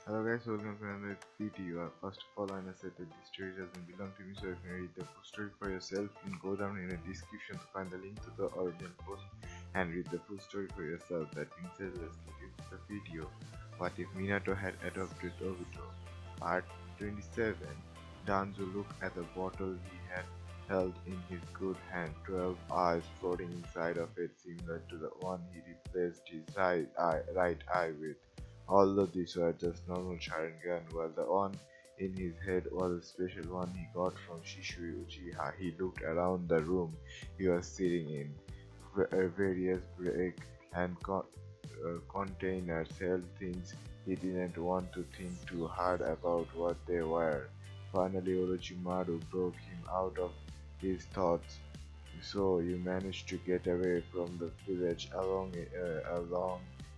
Hello guys, welcome to another video. First of all, I must say that this story doesn't belong to me, so if you read the full story for yourself, you can go down in the description to find the link to the original post and read the full story for yourself. That being said, let's get into the video. What if Minato had adopted Obito? Part 27. Danzo looked at the bottle he had held in his good hand, 12 eyes floating inside of it, similar to the one he replaced his right eye with. Although these were just normal Sharingan, while the one in his head was a special one he got from Shisui Uchiha. He looked around the room he was sitting in. Various brick and containers held things he didn't want to think too hard about what they were. Finally, Orochimaru broke him out of his thoughts. So you managed to get away from the village along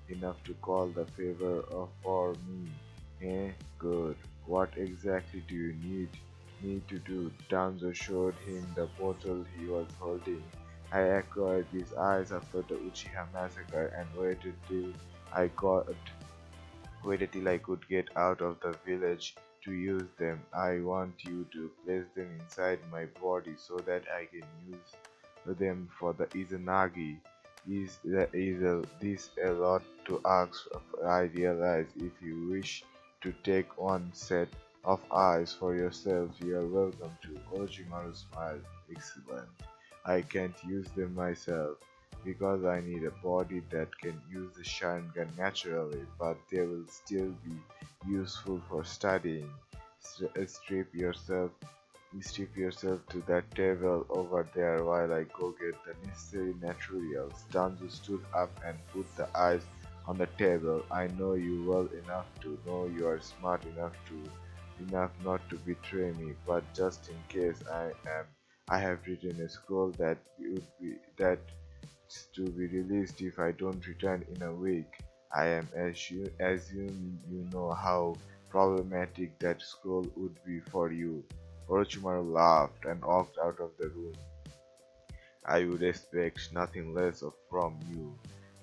enough to call the favor for me. Eh? Good. What exactly do you need me to do? Danzo showed him the bottle he was holding. I acquired these eyes after the Uchiha massacre and I got waited till I could get out of the village to use them. I want you to place them inside my body so that I can use them for the Izanagi. This a lot to ask? I realize if you wish to take one set of eyes for yourself, you are welcome to. Orochimaru smiled. Excellent. I can't use them myself because I need a body that can use the Sharingan naturally, but they will still be useful for studying. Strip yourself Strip yourself to that table over there while I go get the necessary materials. Danzo stood up and put the eyes on the table. I know you well enough to know you are smart enough not to betray me, but just in case I have written a scroll that's to be released if I don't return in a week. I am assuming you know how problematic that scroll would be for you. Orochimaru laughed and walked out of the room. I would expect nothing less from you.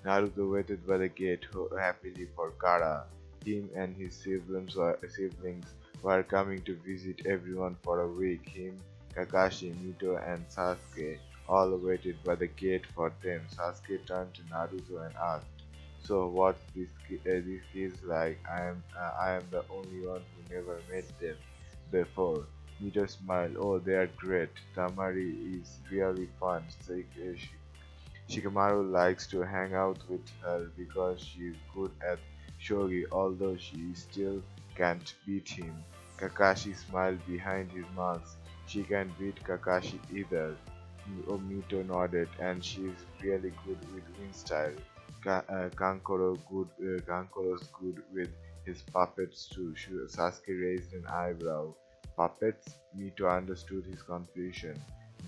Naruto waited by the gate happily for Kara. Him and his siblings were coming to visit everyone for a week. Him, Kakashi, Mito, and Sasuke all waited by the gate for them. Sasuke turned to Naruto and asked, "So what's these kids like? I am the only one who never met them before." Mito smiled. "Oh, they are great. Tamari is really fun. Shikamaru likes to hang out with her because she's good at shogi, although she still can't beat him." Kakashi smiled behind his mask. "She can't beat Kakashi either." Mito nodded, "And she's really good with wind style. Kankoro's good with his puppets too." Sasuke raised an eyebrow. Puppets? Mito understood his confusion.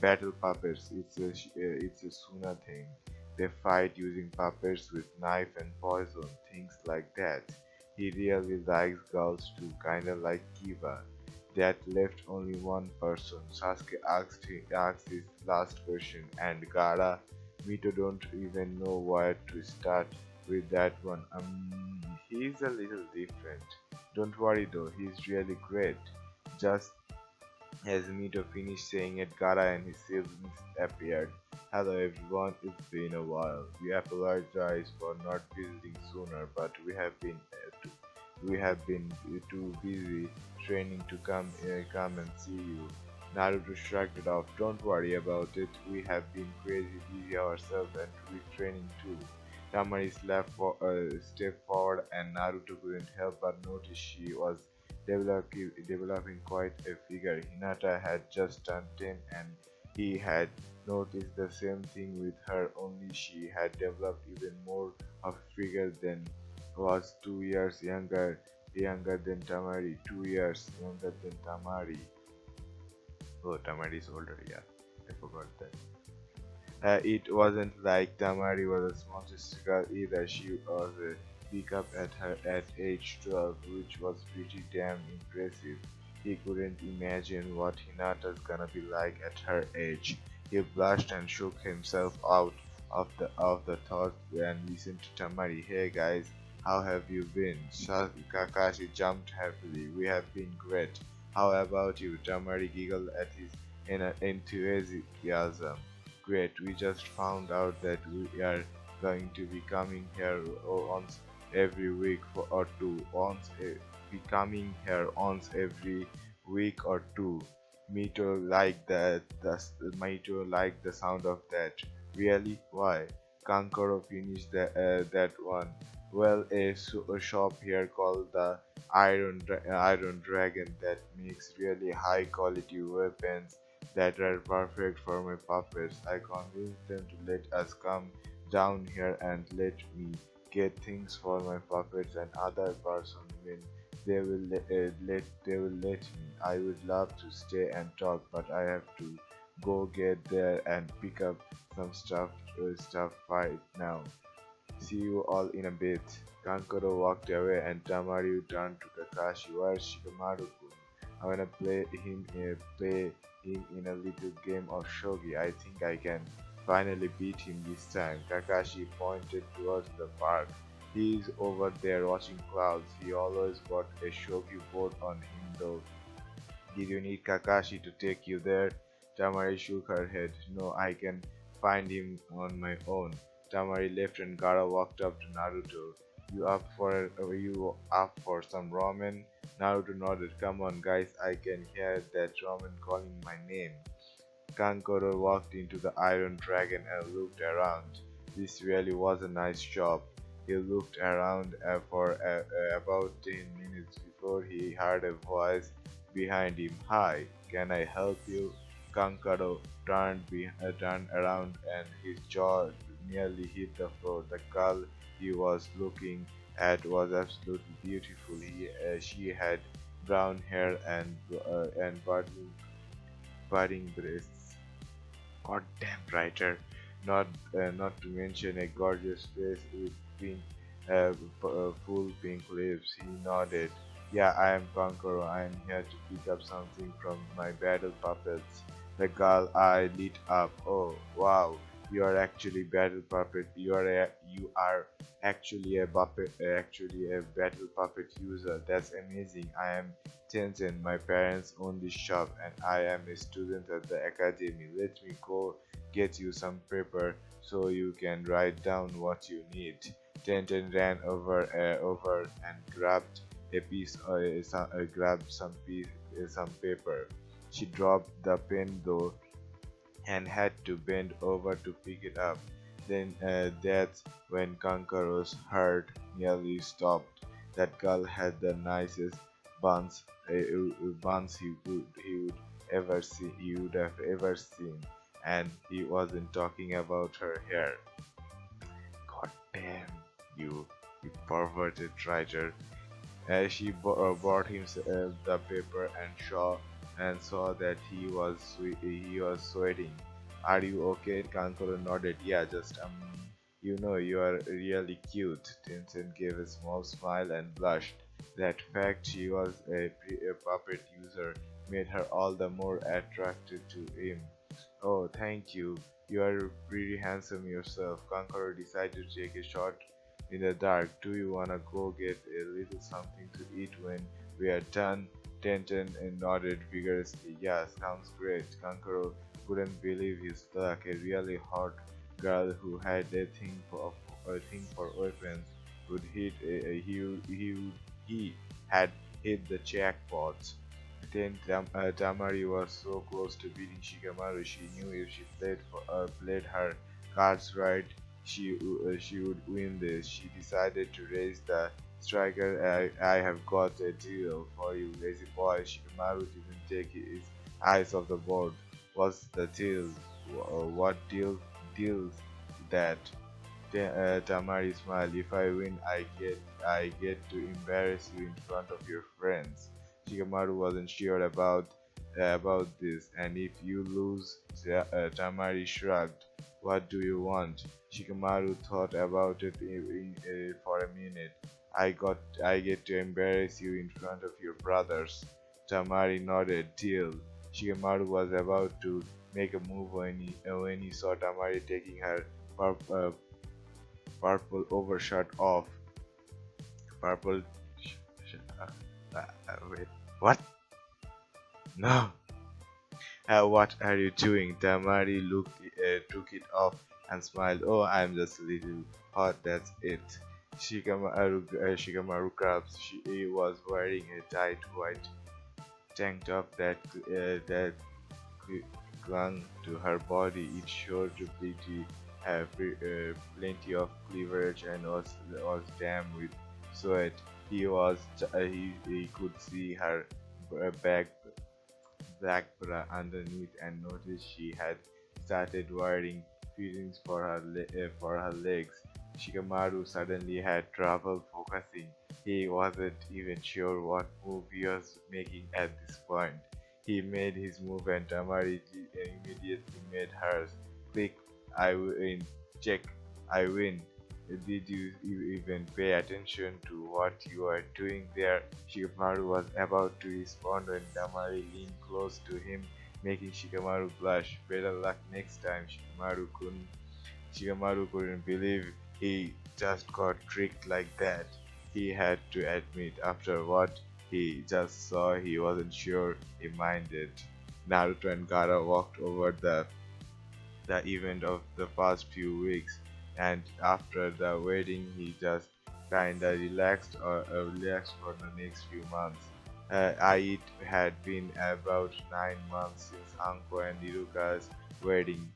Battle puppets, it's a Suna thing. They fight using puppets with knife and poison, things like that. He really likes girls too, kinda like Kiba. That left only one person. Sasuke asked his last question, and Gara. Mito don't even know where to start with that one. He's a little different. Don't worry though, he's really great. Just as Mito finished saying it, Gara and his siblings appeared. "Hello everyone, it's been a while. We apologize for not visiting sooner, but we have been too busy training to come and see you." Naruto shrugged it off. "Don't worry about it. We have been crazy busy ourselves and with training too." Tamari stepped forward, and Naruto couldn't help but notice she was developing quite a figure. Hinata had just turned 10, and he had noticed the same thing with her, only she had developed even more of a figure than was 2 years younger than Tamari. 2 years younger than Tamari. Oh, Tamari is older, yeah. I forgot that. It wasn't like Tamari was a small sister girl either. She was a pick up at her at age 12, which was pretty damn impressive. He couldn't imagine what Hinata's gonna be like at her age. He blushed and shook himself out of the thought and listened to Tamari. "Hey guys, How have you been? Kakashi jumped happily. We have been great. How about you? Tamari giggled at his enthusiasm. Great, we just found out that we are going to be coming here once every week or two. Be coming here once every week or two. Mito liked the sound of that. Really? Why? Kankaro finished that one. Well, a shop here called the Iron Dragon that makes really high quality weapons that are perfect for my puppets. I convinced them to let us come down here and let me get things for my puppets and other person when they will let me. I would love to stay and talk, but I have to go get there and pick up some stuff right now. See you all in a bit. Kankuro walked away and Tamaru turned to Kakashi. Where's Shikamaru-kun? I wanna play him in a little game of shogi. I think I can finally beat him this time. Kakashi pointed towards the park. He's over there watching clouds. He always got a shogi board on him though. Did you need Kakashi to take you there? Tamari shook her head. No, I can find him on my own. Tamari left and Gara walked up to Naruto. You up for some ramen? Naruto nodded. Come on guys, I can hear that ramen calling my name. Kankoro walked into the Iron Dragon and looked around. This really was a nice shop. He looked around for about 10 minutes before he heard a voice behind him. Hi, can I help you? Kankoro turned around and his jaw nearly hit the floor. The girl he was looking at was absolutely beautiful. She had brown hair and budding breasts. Goddamn writer. Not to mention a gorgeous face with full pink lips. He nodded. Yeah, I am Conqueror. I am here to pick up something from my battle puppets. The girl eye lit up. Oh, wow! You are actually battle puppet. You are actually a battle puppet user. That's amazing. I am Tenzin. My parents own this shop, and I am a student at the academy. Let me go get you some paper so you can write down what you need. Tenten ran over and grabbed some paper. She dropped the pen though and had to bend over to pick it up. Then that's when Kankaro's heart nearly stopped. That girl had the nicest buns, buns he would have ever seen, and he wasn't talking about her hair. God damn you, you perverted writer! As she brought him the paper and saw that he was sweating. Are you okay? Kankuro nodded. Yeah, just you are really cute. Tencent gave a small smile and blushed. That fact she was a puppet user made her all the more attracted to him. Oh, thank you. You are pretty handsome yourself. Kankuro decided to take a shot in the dark. Do you wanna go get a little something to eat when we are done? Tenten nodded vigorously. Yeah, sounds great. Kankuro couldn't believe his luck. A really hot girl who had a thing for weapons would hit. He had hit the jackpot. Then Tamari was so close to beating Shikamaru. She knew if she played her cards right, she would win this. She decided to raise the striker. I have got a deal for you, lazy boy. Shikamaru didn't take his eyes off the board. What's the deal? What deals that? Tamari smiled. If I win, I get to embarrass you in front of your friends. Shikamaru wasn't sure about this, and if you lose, Tamari shrugged. What do you want? Shikamaru thought about it for a minute. I get to embarrass you in front of your brothers. Tamari nodded. Deal. Shikamaru was about to make a move when he saw Tamari taking her purple overshirt off. purple. Wait, what? No. What are you doing? Tamari took it off and smiled. Oh, I'm just a little hot, that's it. Shikamaru grabs. She was wearing a tight white tank top that clung to her body. It showed plenty of cleavage and was damn with sweat. He could see her back black bra underneath and noticed she had started wearing fittings for her legs. Shikamaru suddenly had trouble focusing. He wasn't even sure what move he was making at this point. He made his move and Tamari immediately made hers. Click, I win. Check, I win. Did you even pay attention to what you are doing there? Shikamaru was about to respond when Damari leaned close to him, making Shikamaru blush. Better luck next time, Shikamaru couldn't believe he just got tricked like that. He had to admit, after what he just saw, he wasn't sure he minded. Naruto and Gaara walked over the event of the past few weeks, and after the wedding, he just kinda relaxed for the next few months. It had been about 9 months since Hanko and Iruka's wedding.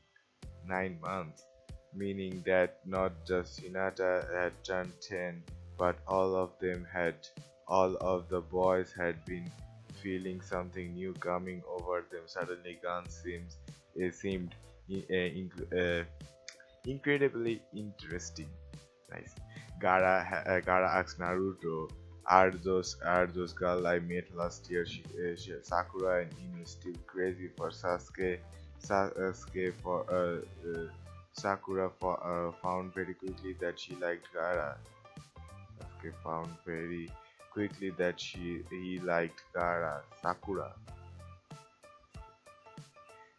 9 months, meaning that not just Hinata had turned 10, but all of the boys had been feeling something new coming over them. Suddenly, it seemed incredibly interesting. Nice. Gara asks Naruto, "Are those girls I met last year? Sakura and Inu still crazy for Sasuke? Sasuke for Sakura found very quickly that she liked Gara. Sasuke found very quickly that he liked Gara.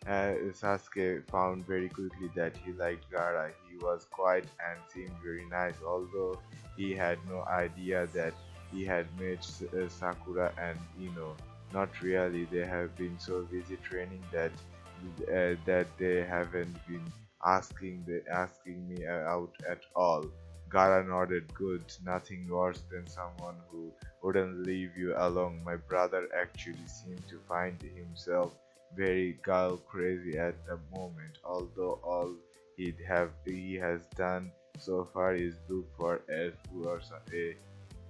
Sasuke found very quickly that he liked Gaara. He was quiet and seemed very nice, although he had no idea that he had met Sakura and Ino. Not really, they have been so busy training that they haven't been asking me out at all. Gara nodded. Good, nothing worse than someone who wouldn't leave you alone. My brother actually seemed to find himself very girl crazy at the moment, although all he has done so far is look for a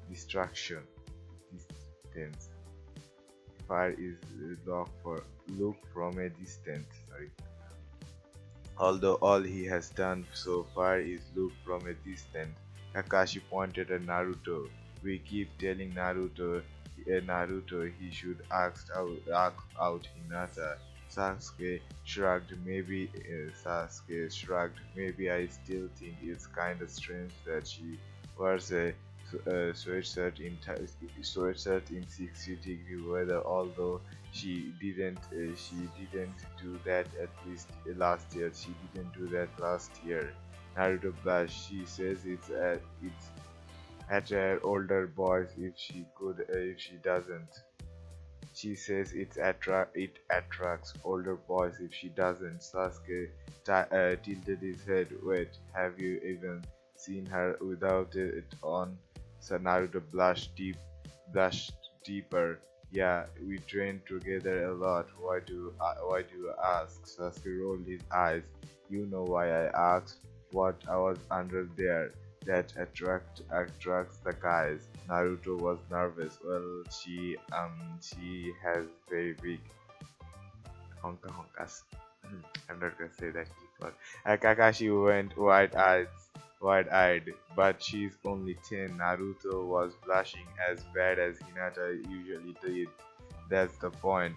distraction. Distance. Far is look for look from a distance. Sorry. Although all he has done so far is look from a distance, Kakashi pointed at Naruto. We keep telling Naruto he should ask out Hinata. Sasuke shrugged. Maybe I still think it's kinda strange that she wears a sweatshirt in 60-degree weather. Although she didn't do that at least last year. She didn't do that last year. Naruto blushed. She says it's at her older boys if she doesn't. She says it attracts older boys if she doesn't. Sasuke tilted his head. Wait, have you even seen her without it on? So Naruto blushed deeper. Yeah, we trained together a lot. Why do you ask? Sasuke rolled his eyes. You know why I asked. What I was under there that attracts the guys. Naruto was nervous. Well, she has very big honkas. I'm not gonna say that, but Kakashi went wide-eyed. But she's only 10. Naruto was blushing as bad as Hinata usually did. That's the point.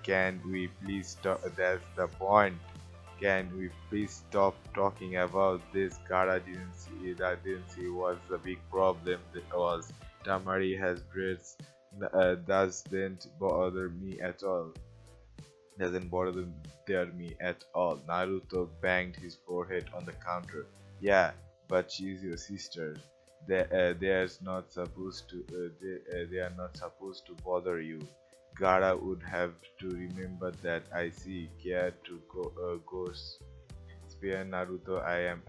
Can we please stop? That's the point. Can we please stop talking about this? Kara didn't see what's the big problem that was. Tamari has braids. Doesn't bother me at all. Doesn't bother me at all. Naruto banged his forehead on the counter. Yeah, but she's your sister. There's not supposed to they are not supposed to bother you. Gara would have to remember that. I see. Care to go spare Naruto. I am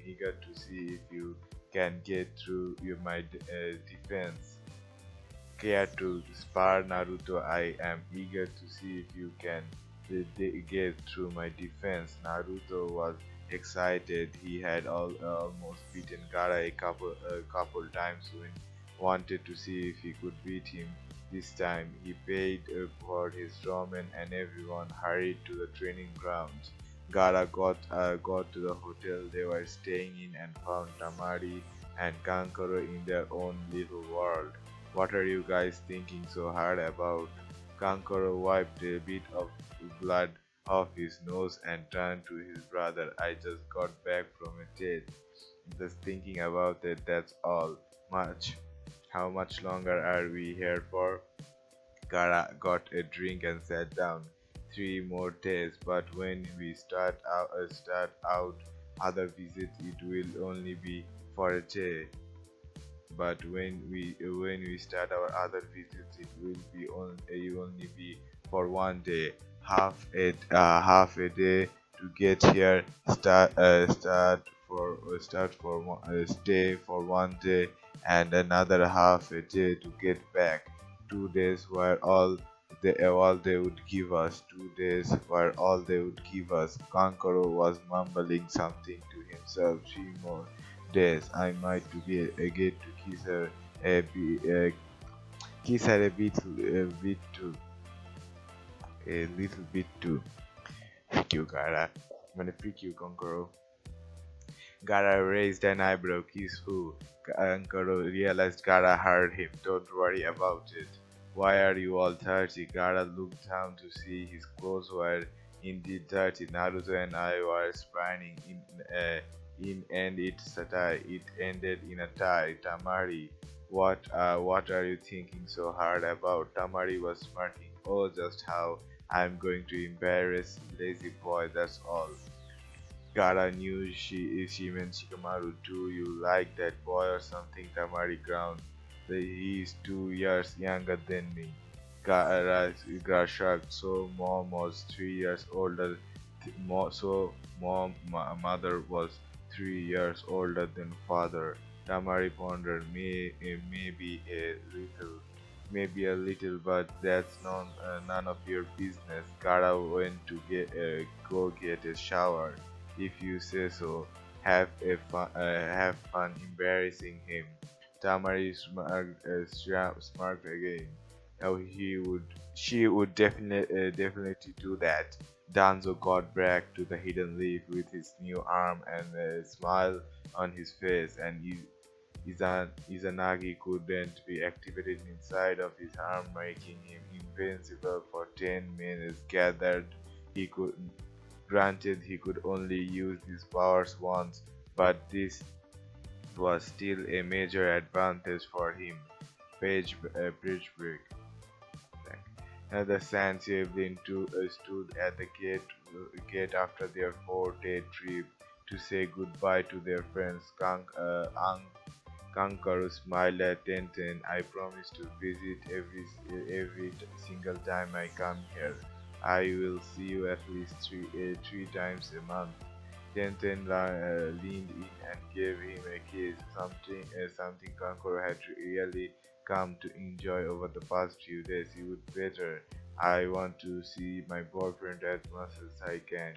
eager to see if you can get through my defense. Care to spar Naruto. I am eager to see if you can get through my defense. Naruto was excited. He had almost beaten Gaara a couple times when wanted to see if he could beat him. This time he paid for his ramen and everyone hurried to the training grounds. Gaara got to the hotel they were staying in and found Tamari and Kankuro in their own little world. What are you guys thinking so hard about? Kankuro wiped a bit of blood off his nose and turned to his brother. I just got back from a date. Just thinking about it, that's all. Much. How much longer are we here for? Kara got a drink and sat down. 3 more days, but when we start out other visits, it will only be for a day. But when we start our other visits, it will only be for one day, half a day to get here, stay for one day, and another half a day to get back. 2 days were all they would give us. 2 days were all they would give us. Kankaro was mumbling something to himself. 3 more days, I might to get to kiss her a little bit too. Freak you, Gara. I'm gonna freak you, Kankaro. Gara raised an eyebrow. Kiss who? Kankaro realized Gara heard him. Don't worry about it. Why are you all dirty? Gara looked down to see his clothes were indeed dirty. Naruto and I were sparring in and it ended in a tie. Tamari, what are you thinking so hard about? Tamari was smirking. Oh, just how I'm going to embarrass lazy boy. That's all. Gara knew she meant Shikamaru. Do you like that boy or something? Tamari ground. He's 2 years younger than me. Gara shrugged. So mom was 3 years older. Mother was 3 years older than father. Tamari pondered. Maybe a little, but that's none of your business. Gara went to go get a shower. If you say so, have fun embarrassing him. Tamari smirked again. Oh, she would definitely do that. Danzo got back to the hidden leaf with his new arm and a smile on his face, and Izanagi couldn't be activated inside of his arm, making him invincible for 10 minutes. He could Granted, he could only use these powers once, but this was still a major advantage for him. Bridge break. Another Sand sibling stood at the gate after their 4-day trip to say goodbye to their friends. Kankaru smiled at Tenten. I promise to visit every single time I come here. I will see you at least three times a month. Tenten leaned in and gave him a kiss, something Kankoro had really come to enjoy over the past few days. You would better. I want to see my boyfriend as much as I can.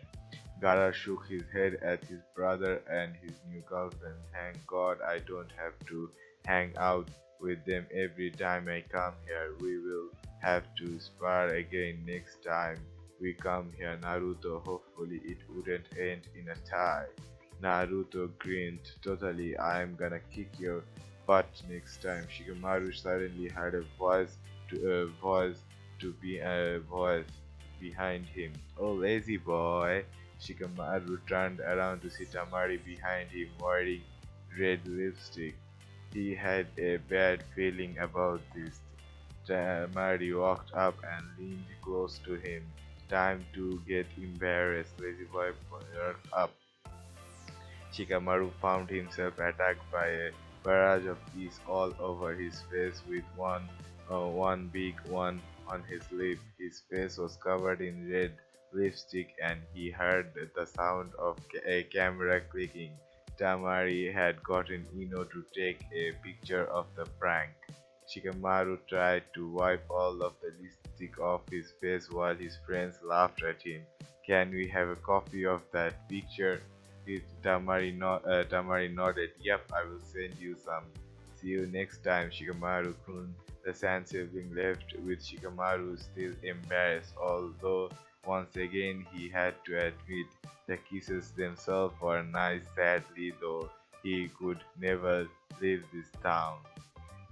Gara shook his head at his brother and his new girlfriend. Thank God I don't have to hang out with them every time I come here. We will have to spar again next time we come here, Naruto. Hopefully it wouldn't end in a tie. Naruto grinned. Totally, I'm gonna kick your butt next time. Shikamaru suddenly heard a voice behind him. Oh, lazy boy. Shikamaru turned around to see Tamari behind him wearing red lipstick. He had a bad feeling about this. Tamari walked up and leaned close to him. Time to get embarrassed, lazy boy pointed up. Shikamaru found himself attacked by a barrage of kiss all over his face with one big one on his lip. His face was covered in red lipstick and he heard the sound of a camera clicking. Tamari had gotten Ino to take a picture of the prank. Shikamaru tried to wipe all of the lipstick off his face while his friends laughed at him. Can we have a copy of that picture? Tamari nodded. Yep, I will send you some. See you next time, Shikamaru-kun. The sand sibling left with Shikamaru still embarrassed, although once again he had to admit the kisses themselves were nice. Sadly though, he could never leave this town.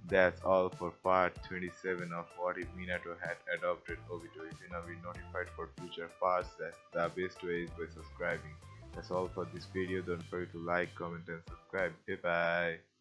That's all for part 27 of What If Minato Had Adopted Obito. If you want to be notified for future parts, that's the best way is by subscribing. That's all for this video. Don't forget to like, comment, and subscribe. Bye bye.